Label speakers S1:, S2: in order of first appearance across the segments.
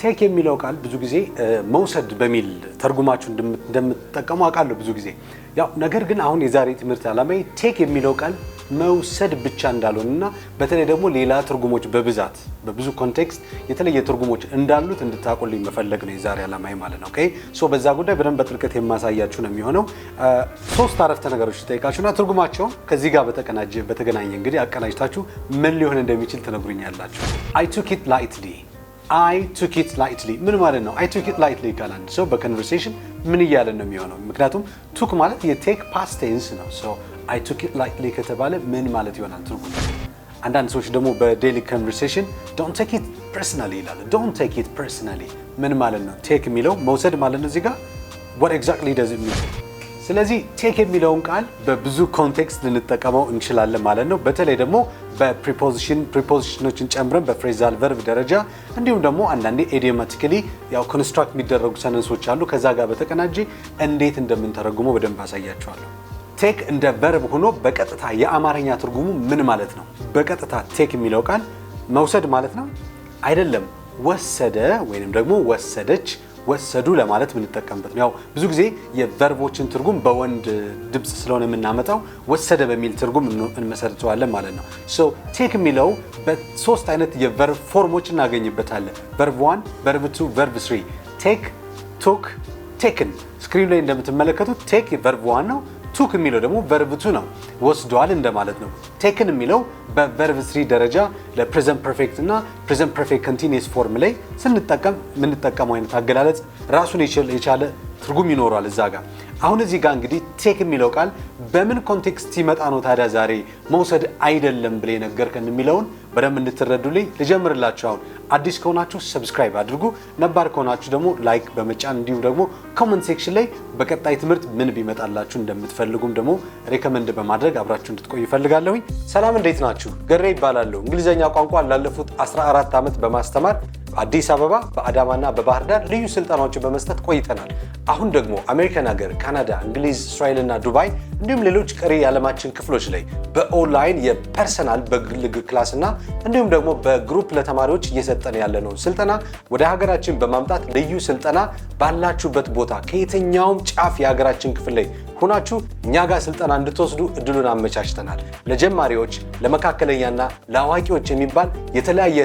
S1: ቴክ የሚለው ቃል ብዙ ጊዜ መውሰድ በሚል ተርጉማችሁ እንደምትጠቀሙ አውቃለሁ ብዙ ጊዜ ያው ነገር ግን አሁን የዛሬ ትምህርት ዓላማዬ ቴክ የሚለው ቃል መውሰድ ብቻ እንዳልሆነና በተለይ ደግሞ ሌላ ትርጉሞች በብዛት በብዙ ኮንቴክስት የተለየ ትርጉሞች እንዳሉት እንድታቆልኝ መፈለግ ነው የዛሬ ዓላማዬ ማለት ነው። ኦኬ ሶ በዛ ጉዳይ በደንብ በጥልቀት የማሳያችሁ ነው የሚሆነው። ሶስት አረፍተ ነገሮች ተጠይቃችሁና ትርጉማቸው ከዚህ ጋር በተገናኘ እንግዲህ አቀናጅታችሁ ምን ሊሆን እንደሚችል ትነግሩኛላችሁ። I took it lightly I took it lightly ምን ማለት ነው? I took it lightly ካላንድ ሰው በኮንቨርሴሽን ምን እያለ ነው የሚሆነው? ምክንያቱም took ማለት የቴክ ፓስት ቴንስ ነው። ሶ I took it lightly ከተባለ ምን ማለት ይሆናል ትርጉሙ? አንዳንድ ሰዎች ደግሞ በዴይሊ ኮንቨርሴሽን don't take it personally ይላሉ። don't take it personally ምን ማለት ነው? ቴክ የሚለው መውሰድ ማለት ነው እዚህ ጋር what exactly does it mean? ስለዚህ ቴክ የሚለውን ቃል በብዙ ኮንቴክስት ልንጠቀመው እንችላለን ማለት ነው። በተለይ ደግሞ ፕሪፖዚሽኖችን ጨምረን በፍሬዛል ቨርብ ደረጃ እንዲሁም ደግሞ አንዳንዴ ኢዲዮማቲካሊ ያው ኮንስትራክት የሚደረጉ ሰነንሶች አሉ። ከዛ ጋር በተቀናጀ እንዴት እንደምንተረጉመው በደንብ አሳያችኋለሁ። ቴክ እንደ ቨርብ ሆኖ በቀጥታ የአማርኛ ትርጉሙ ምን ማለት ነው? በቀጥታ ቴክ የሚለው ቃል መውሰድ ማለት ነው አይደለም። ወሰደ ወይንም ደግሞ ወሰደች ወሰዱ ለማለት የምንጠቀምበት ነው። ያው ብዙ ጊዜ የቨርቦችን ትርጉም በወንድ ድምጽ ስለሆነ የምናመጣው ወሰደ በሚል ትርጉም እንመሰርተዋለን ማለት ነው። ሶ ቴክ የሚለው በሶስት አይነት የቨርብ ፎርሞች እናገኝበታለን። ቨርብ 1፣ ቨርብ 2፣ ቨርብ 3። ቴክ፣ ቱክ፣ ቴክን። ስክሪን ላይ እንደምትመለከቱት ቴክ ቨርብ 1 ነው። ቱክ የሚለው ደግሞ ቨርብ 2 ነው፣ ወስዷል እንደማለት ነው። ቴክን የሚለው በቨርብ 3 ደረጃ ለፕሬዘንት ፐርፌክት እና ፕሬዘንት ፐርፌክት ኮንቲኒየስ ፎርም ላይ ስንጠቀም የምንጠቀመው አይነት አገላለጽ ራሱን የቻለ ትርጉም ይኖረዋል እዛ ጋር። አሁን እዚህ ጋር እንግዲህ ቴክ የሚለው ቃል በምን ኮንቴክስት ሲመጣ ነው ታዲያ ዛሬ መውሰድ አይደለም ብለ ነገርከን የሚለውን በደንብ እንድትረዱልኝ ልጀምርላችሁ። አሁን አዲስ ከሆናችሁ ሰብስክራይብ አድርጉ፣ ነባር ከሆናችሁ ደግሞ ላይክ በመጫን እንዲሁ ደግሞ ኮሜንት ሴክሽን ላይ በቀጣይ ትምህርት ምን ቢመጣላችሁ እንደምትፈልጉም ደግሞ ሪከመንድ በማድረግ አብራችሁ እንድትቆዩ ፈልጋለሁኝ። ሰላም እንዴት ናችሁ? ገሬ ይባላለሁ። እንግሊዘኛ ቋንቋ ላለፉት 14 ዓመት በማስተማር አዲስ አበባ በአዳማና በባህር ዳር ልዩ ስልጠናዎችን በመስጠት ቆይተናል። አሁን ደግሞ አሜሪካን ሀገር፣ ካናዳ፣ እንግሊዝ፣ እስራኤልና ዱባይ እንዲሁም ሌሎች ቀሪ የዓለማችን ክፍሎች ላይ በኦንላይን የፐርሰናል በግል ክላስና እንዲሁም ደግሞ በግሩፕ ለተማሪዎች እየሰጠን ያለነው ስልጠና ወደ ሀገራችን በማምጣት ልዩ ስልጠና ባላችሁበት ቦታ ከየትኛውም ጫፍ የሀገራችን ክፍል ላይ ሆናችሁ እኛ ጋር ስልጠና እንድትወስዱ እድሉን አመቻችተናል። ለጀማሪዎች፣ ለመካከለኛና ለአዋቂዎች የሚባል የተለያየ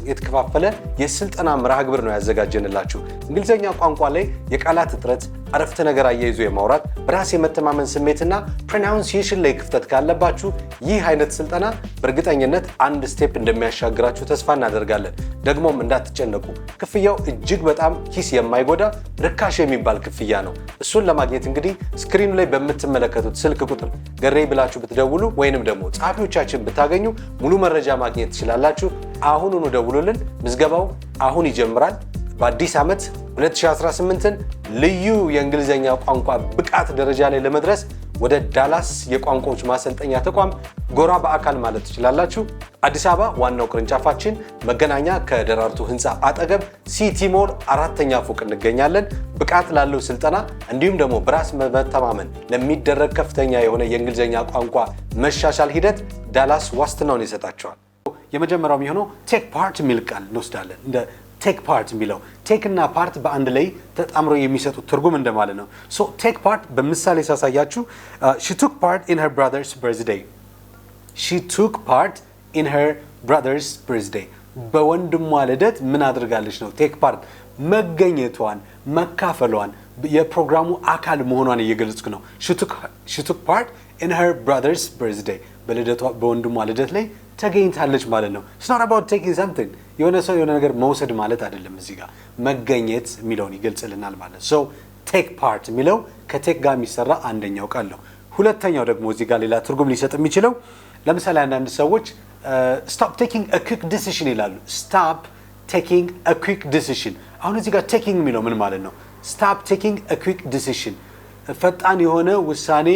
S1: የተከፋፈለ የስልጠና መርሃ ግብር ነው ያዘጋጀንላችሁ። እንግሊዘኛ ቋንቋ ላይ የቃላት እጥረት፣ አረፍተ ነገር አያይዞ የማውራት በራስ የመተማመን ስሜትና ፕሮናንሲዬሽን ላይ ክፍተት ካለባችሁ ይህ አይነት ስልጠና በእርግጠኝነት አንድ ስቴፕ እንደሚያሻግራችሁ ተስፋ እናደርጋለን። ደግሞም እንዳትጨነቁ፣ ክፍያው እጅግ በጣም ኪስ የማይጎዳ ርካሽ የሚባል ክፍያ ነው። እሱን ለማግኘት እንግዲህ ስክሪኑ ላይ በምትመለከቱት ስልክ ቁጥር ገሬ ብላችሁ ብትደውሉ ወይንም ደግሞ ጸሐፊዎቻችን ብታገኙ ሙሉ መረጃ ማግኘት ትችላላችሁ። አሁኑኑ ደውሉልን። ምዝገባው አሁን ይጀምራል። በአዲስ ዓመት 2018ን ልዩ የእንግሊዘኛ ቋንቋ ብቃት ደረጃ ላይ ለመድረስ ወደ ዳላስ የቋንቋዎች ማሰልጠኛ ተቋም ጎራ በአካል ማለት ትችላላችሁ። አዲስ አበባ ዋናው ቅርንጫፋችን መገናኛ ከደራርቱ ህንፃ አጠገብ ሲቲ ሞል 4ኛ ፎቅ እንገኛለን። ብቃት ላለው ስልጠና እንዲሁም ደግሞ በራስ መተማመን ለሚደረግ ከፍተኛ የሆነ የእንግሊዘኛ ቋንቋ መሻሻል ሂደት ዳላስ ዋስትናውን ይሰጣቸዋል። የመጀመሪያው የሚሆነው ቴክ ፓርት የሚል ቃል እንወስዳለን። እንደ ቴክ ፓርት የሚለው ቴክ እና ፓርት በአንድ ላይ ተጣምሮ የሚሰጡት ትርጉም እንደማለት ነው። ሶ ቴክ ፓርት በምሳሌ ሳሳያችሁ she took part in her brother's birthday she took part in her brother's birthday በወንድሟ ልደት ምን አድርጋለች ነው። ቴክ ፓርት መገኘቷን፣ መካፈሏን፣ የፕሮግራሙ አካል መሆኗን እየገለጽኩ ነው። she took part in her brother's birthday በወንድሟ ልደት ላይ ተገኝታለች ማለት ነው። it's not about taking something የሆነ ሰው የሆነ ነገር መውሰድ ማለት አይደለም። እዚህ ጋር መገኘት የሚለውን ይገልጽልናል ማለት ነው። so take part የሚለው ከቴክ ጋር የሚሰራ አንደኛው ቃል ነው። ሁለተኛው ደግሞ እዚህ ጋር ሌላ ትርጉም ሊሰጥ የሚችለው ለምሳሌ አንዳንድ ሰዎች stop taking a quick decision ይላሉ። stop taking a quick decision አሁን እዚህ ጋር taking የሚለው ምን ማለት ነው? stop taking a quick decision ፈጣን የሆነ ውሳኔ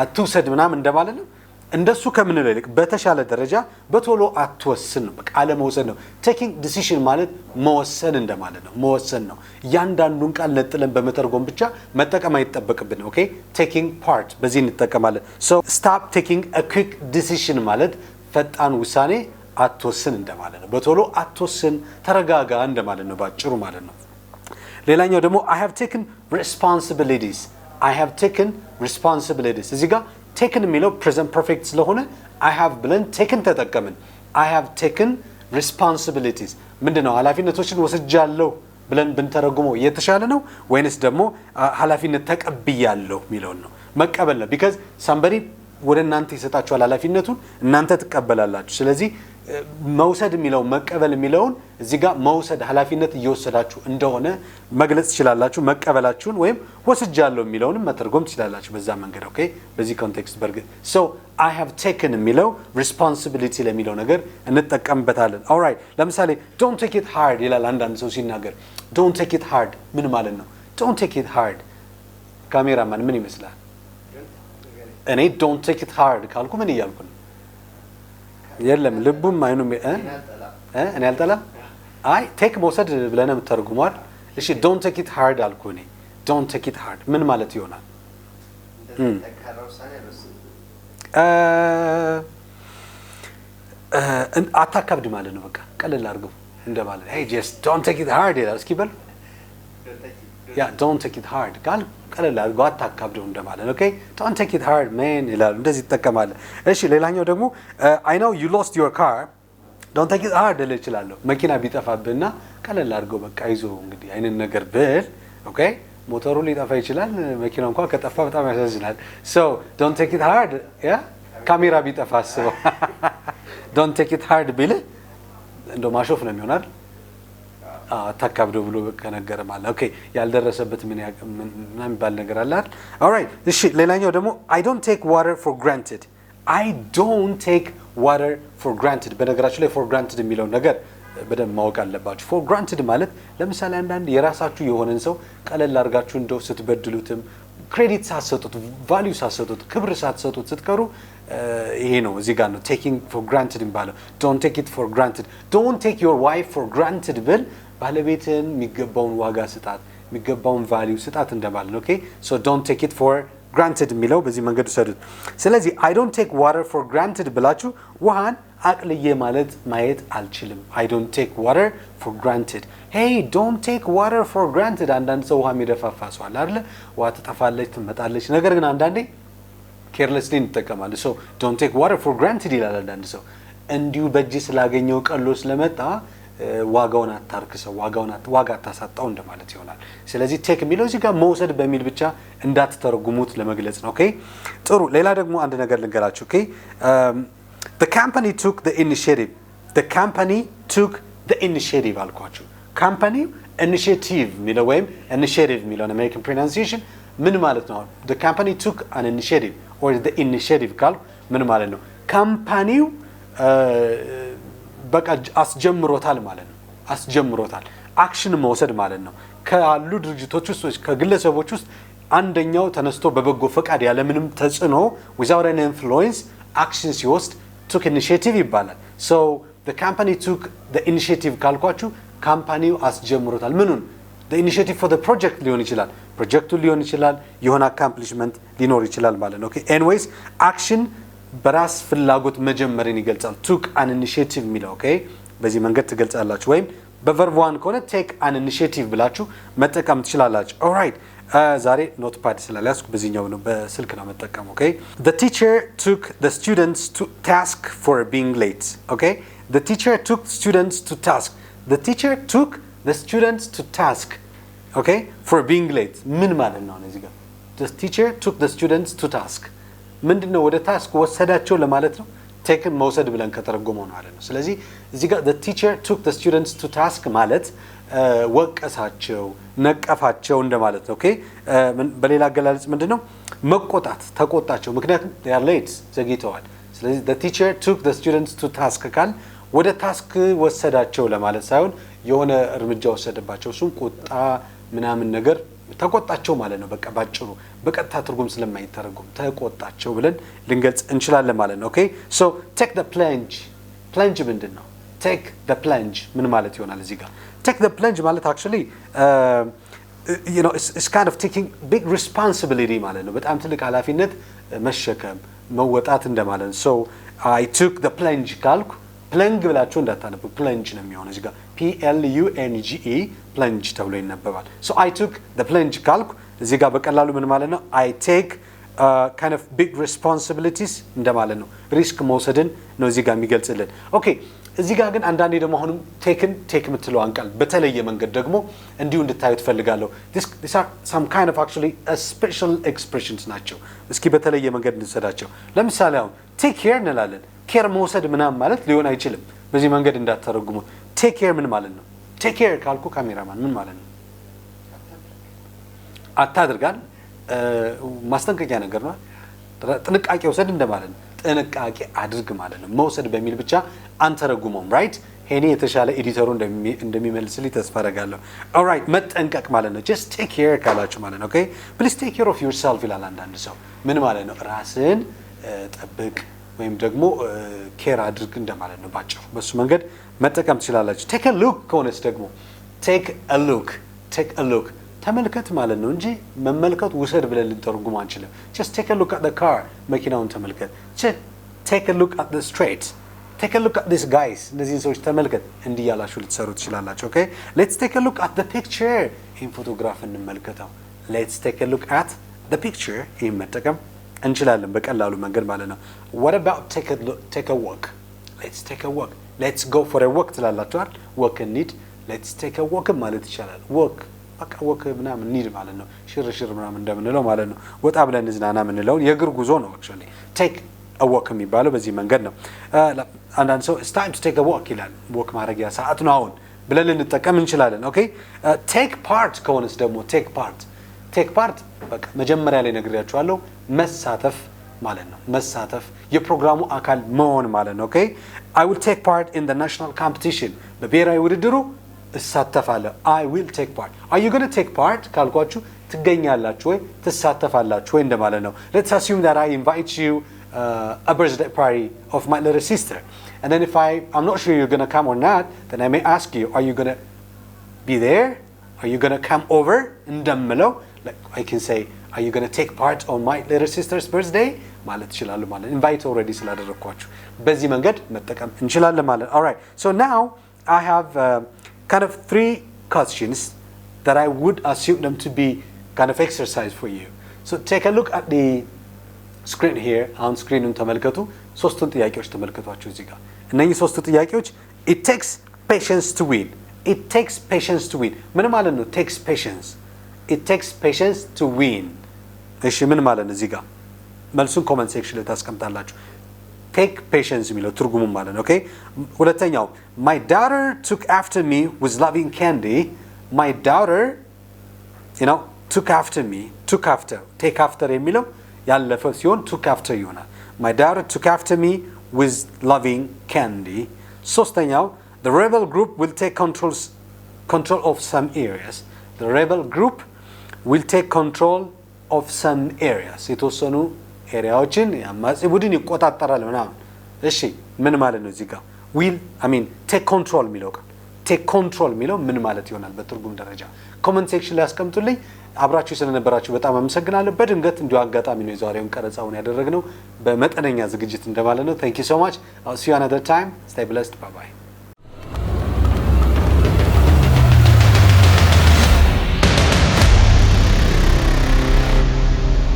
S1: አትውሰድ ምናምን እንደማለት ነው። እንደሱ ከምንለው ይልቅ በተሻለ ደረጃ በቶሎ አትወስን ነው። በቃ አለመውሰድ ነው። ቴኪንግ ዲሲዥን ማለት መወሰን እንደማለት ነው። መወሰን ነው። እያንዳንዱን ቃል ነጥለን በመተርጎም ብቻ መጠቀም አይጠበቅብን። ኦኬ ቴኪንግ ፓርት በዚህ እንጠቀማለን። ሶ ስቶፕ ቴኪንግ አ ኩዊክ ዲሲዥን ማለት ፈጣን ውሳኔ አትወስን እንደማለት ነው። በቶሎ አትወስን፣ ተረጋጋ እንደማለት ነው ባጭሩ ማለት ነው። ሌላኛው ደግሞ I have taken responsibilities I have taken responsibilities እዚህ ጋር taken የሚለው present perfect ስለሆነ I have ብለን taken ተጠቀምን። I have taken responsibilities ምንድነው ኃላፊነቶችን ወስጃለሁ ብለን ብንተረጉመው የተሻለ ነው ወይንስ ደግሞ ኃላፊነት ተቀብያለሁ የሚለው ነው? መቀበል ነው because somebody ወደ እናንተ ይሰጣችኋል ኃላፊነቱን እናንተ ትቀበላላችሁ። ስለዚህ መውሰድ የሚለው መቀበል የሚለውን እዚህ ጋር መውሰድ ኃላፊነት እየወሰዳችሁ እንደሆነ መግለጽ ትችላላችሁ። መቀበላችሁን ወይም ወስጃለሁ የሚለውንም መተርጎም ትችላላችሁ በዛ መንገድ። ኦኬ በዚህ ኮንቴክስት በርግጥ so I have taken የሚለው responsibility ለሚለው ነገር እንጠቀምበታለን። ኦልራይት ለምሳሌ don't take it hard ይላል አንዳንድ ሰው ሲናገር። don't take it hard ምን ማለት ነው? don't take it hard ካሜራማን ምን ይመስላል? እኔ don't take it hard ካልኩ ምን እያልኩ ነው? የለም ልቡም አይኑም እኔ አልጠላም። አይ ቴክ መውሰድ ብለህ የምትተርጉመዋል። እሺ don't take it hard አልኩ እኔ don't take it hard ምን ማለት ይሆናል? አታካብድ ማለት ነው። በቃ ቀለል አድርገው እንደማለት hey just don't take it hard ይላል። እስኪ በል ያ don't take it hard ቃል ቀለል አድርገው አታካብደው እንደማለት ነው። ኦኬ don't take it hard man ይላሉ። እንደዚህ ይጠቀማል። እሺ ሌላኛው ደግሞ I know you lost your car don't take it hard ልል እችላለሁ። መኪና ቢጠፋብህና ቀለል አድርገው በቃ ይዞ እንግዲህ አይንን ነገር ብል ኦኬ ሞተሩ ሊጠፋ ይችላል። መኪናው እንኳን ከጠፋ በጣም ያሳዝናል። so don't take it hard ያ ካሜራ ቢጠፋ አስበው don't take it hard ቢል እንደው ማሾፍ ነው የሚሆናል። አታካብደው ብሎ ከነገረ ማለት ኦኬ ያልደረሰበት ምን የሚባል ነገር አለ አይደል? ኦልራይት እሺ ሌላኛው ደግሞ I don't take water for granted I don't take water for granted በነገራችሁ ላይ for granted የሚለው ነገር በደንብ ማወቅ አለባችሁ። for granted ማለት ለምሳሌ አንዳንድ የራሳችሁ የሆነን ሰው ቀለል አድርጋችሁ እንደው ስትበድሉትም ክሬዲት ሳትሰጡት ቫልዩ ሳትሰጡት ክብር ሳትሰጡት ስትቀሩ ይሄ ነው እዚህ ጋር ነው taking for granted የሚባለው። don't take it for granted don't take your wife for granted ብል ባለቤትን የሚገባውን ዋጋ ስጣት የሚገባውን ቫልዩ ስጣት እንደማለት ነው። ኦኬ so don't take it for granted የሚለው በዚህ መንገድ ወሰዱት። ስለዚህ I don't take water for granted ብላችሁ ውሃን አቅልዬ ማለት ማየት አልችልም። I don't take water for granted hey don't take water for granted አንዳንድ ሰው ውሃ የሚደፋፋ ሰው አለ አይደል? ውሃ ትጠፋለች ትመጣለች። ነገር ግን አንዳንዴ ኬርለስሊ እንጠቀማለን። so don't take water for granted ይላል አንዳንድ ሰው እንዲሁ በእጅ ስላገኘው ቀሎ ስለመጣ ዋጋውን አታርክሰው ዋጋ አታሳጣው እንደማለት ይሆናል። ስለዚህ ቴክ የሚለው እዚህ ጋር መውሰድ በሚል ብቻ እንዳትተረጉሙት ለመግለጽ ነው። ኦኬ ጥሩ ሌላ ደግሞ አንድ ነገር ልንገራችሁ። ኦኬ the company took the initiative the company took the initiative አልኳችሁ። company initiative የሚለው ወይም initiative የሚለው American pronunciation ምን ማለት ነው? the company took an initiative or the initiative ካል ምን ማለት ነው? ካምፓኒው በቃ አስጀምሮታል ማለት ነው። አስጀምሮታል አክሽን መውሰድ ማለት ነው። ካሉ ድርጅቶች ውስጥ ከግለሰቦች ውስጥ አንደኛው ተነስቶ በበጎ ፈቃድ ያለ ምንም ተጽዕኖ without an influence action ሲወስድ took initiative ይባላል። so the company took the initiative ካልኳችሁ ካምፓኒው አስጀምሮታል ምኑን? the initiative for the project ሊሆን ይችላል ፕሮጀክቱ ሊሆን ይችላል የሆነ accomplishment ሊኖር ይችላል ማለት ነው። okay anyways action በራስ ፍላጎት መጀመርን ይገልጻል። took an initiative የሚለው ኦኬ በዚህ መንገድ ትገልጻላችሁ። ወይም በቨርብ ዋን ከሆነ take an initiative ብላችሁ መጠቀም ትችላላችሁ። ኦልራይት ዛሬ ኖትፓድ ስላልያዝኩ በዚህኛው ነው በስልክ ነው መጠቀም። ኦኬ the teacher took the students to task for being late okay the teacher took students to task the teacher took the students to task okay for being late ምን ማለት ነው እዚህ ጋር? the teacher took the students to task ምንድነው? ወደ ታስክ ወሰዳቸው ለማለት ነው። ቴክን መውሰድ ብለን ከተረጎመው ነው ማለት ነው። ስለዚህ እዚህ ጋር the teacher took the students to task ማለት ወቀሳቸው ነቀፋቸው እንደማለት ነው። ኦኬ በሌላ አገላለጽ ምንድነው? መቆጣት ተቆጣቸው ምክንያቱም they are late ዘግይተዋል። ስለዚህ the teacher took the students to task ካል ወደ ታስክ ወሰዳቸው ለማለት ሳይሆን የሆነ እርምጃ ወሰደባቸው እሱም ቁጣ ምናምን ነገር ተቆጣቸው ማለት ነው። በቃ ባጭሩ በቀጥታ ትርጉም ስለማይተረጎም ተቆጣቸው ብለን ልንገልጽ እንችላለን ማለት ነው። ኦኬ so take the plunge plunge ምንድነው? take the plunge ምን ማለት ይሆናል እዚህ ጋር? take the plunge ማለት actually you know it's kind of taking big responsibility ማለት ነው። በጣም ትልቅ ኃላፊነት መሸከም መወጣት እንደማለት ነው። so I took the plunge ካልኩ ፕለንግ ብላችሁ እንዳታነቡ ፕለንጅ ነው የሚሆነው እዚህ ጋር PLUNGE ፕለንጅ ተብሎ ይነበባል። ሶ I took the plunge ካልኩ እዚህ ጋር በቀላሉ ምን ማለት ነው I take kind of big responsibilities እንደማለት ነው። ሪስክ መውሰድን ነው እዚህ ጋር የሚገልጽልን። ኦኬ እዚህ ጋር ግን አንዳንዴ ደግሞ አሁንም ቴክ የምትለዋን ቃል በተለየ መንገድ ደግሞ እንዲሁ እንድታዩ ትፈልጋለሁ። these are some kind of actually a special expressions ናቸው። እስኪ በተለየ መንገድ እንሰዳቸው። ለምሳሌ አሁን ቴክ ኬር እንላለን። ኬር መውሰድ ምናምን ማለት ሊሆን አይችልም። በዚህ መንገድ እንዳትተረጉሙ። ቴክ ኬር ምን ማለት ነው? ቴክ ኬር ካልኩ ካሜራማን ምን ማለት ነው? አታድርጋል ማስጠንቀቂያ ነገር ነው። ጥንቃቄ ወሰድ እንደማለት ነው። ጥንቃቄ አድርግ ማለት ነው። መውሰድ በሚል ብቻ አንተረጉመውም። ራይት ሄኔ የተሻለ ኤዲተሩ እንደሚመልስልኝ ተስፋ አደርጋለሁ። ኦልራይት መጠንቀቅ ማለት ነው። just take care ካላችሁ ማለት ነው። ኦኬ please take care of yourself ይላል አንዳንድ ሰው። ምን ማለት ነው? ራስን ጠብቅ ወይም ደግሞ ኬር አድርግ እንደማለት ነው ባጭሩ። በሱ መንገድ መጠቀም ትችላላችሁ። take a look ከሆነስ ደግሞ take a look ተመልከት ማለት ነው እንጂ መመልከት ውሰድ ብለን ልንተረጉም አንችልም። just take a look at the car መኪናውን ተመልከት። take a look at the street take a look at these guys እነዚህን ሰዎች ተመልከት እንዲህ ያላችሁ ልትሰሩ ትችላላችሁ። ኦኬ let's take a look at the picture ይህን ፎቶግራፍ እንመልከተው። let's take a look at the picture ይህን መጠቀም እንችላለን በቀላሉ መንገድ ማለት ነው። what about take a walk let's take a walk let's go for a walk ትላላችሁ አይደል? walk እንሂድ let's take a walk ማለት ይቻላል። walk በቃ ወክ ምናምን እንሂድ ማለት ነው። ሽርሽር ምናምን እንደምንለው ማለት ነው። ወጣ ብለን እንዝናና የምንለው የእግር ጉዞ ነው። actually take a walk የሚባለው በዚህ መንገድ ነው። አንዳንድ ሰው it's time to take a walk ይላል። ወክ ማድረጊያ ሰዓት ነው አሁን ብለን ልንጠቀም እንችላለን። ኦኬ take part ከሆነስ ደግሞ take part በቃ መጀመሪያ ላይ ነግሬያችኋለሁ መሳተፍ ማለት ነው። መሳተፍ የፕሮግራሙ አካል መሆን ማለት ነው። ኦኬ I will take part in the national competition በብሔራዊ ውድድሩ እሳተፋለሁ። I will take part are you going to take part ካልኳችሁ ትገኛላችሁ ወይ ትሳተፋላችሁ ወይ እንደማለት ነው። let's assume that I invite you a birthday party of my little sister and then if I'm not sure you're going to come or not then I may ask you are you going to be there are you going to come over እንደምለው like I can say are you going to take part on my little sister's birthday ማለት ይችላል ማለት invite already ስላደረኳችሁ በዚህ መንገድ መጠቀም እንችላለን ማለት all right so now I have kind of 3 questions that I would assume them to be kind of exercise for you. So take a look at the screen here. On screen ተመልከቱ። ሶስቱን ጥያቄዎች ተመልከቷቸው እዚህ ጋር። እነዚህ ሶስቱ ጥያቄዎች it takes patience to win. It takes patience to win. ምን ማለት ነው? takes patience. It takes patience to win. እሺ ምን ማለት ነው እዚህ ጋር? መልሱን ኮሜንት ሴክሽን ላይ ታስቀምጣላችሁ። take patience የሚለው ትርጉሙ ማለት ነው። ኦኬ ሁለተኛው my daughter took after me with loving candy. My daughter took after me take after የሚለው ያለፈ ሲሆን took after ይሆናል። my daughter took after me with loving candy. ሶስተኛው the rebel group will take control of some areas. The rebel group will take control of some areas. የተወሰኑ ኤሪያዎችን ያማጽ ቡድን ይቆጣጣራል ምናምን። እሺ ምን ማለት ነው እዚህ ጋር will take control የሚለው ቃል take control የሚለው ምን ማለት ይሆናል በትርጉም ደረጃ ኮሜንት ሴክሽን ላይ አስቀምጡልኝ። አብራችሁ ስለነበራችሁ በጣም አመሰግናለሁ። በድንገት እንዲሁ አጋጣሚ ነው የዛሬውን ቀረጻውን ያደረግነው በመጠነኛ ዝግጅት እንደማለት ነው። thank you so much. I'll see you another time. Stay blessed. Bye bye.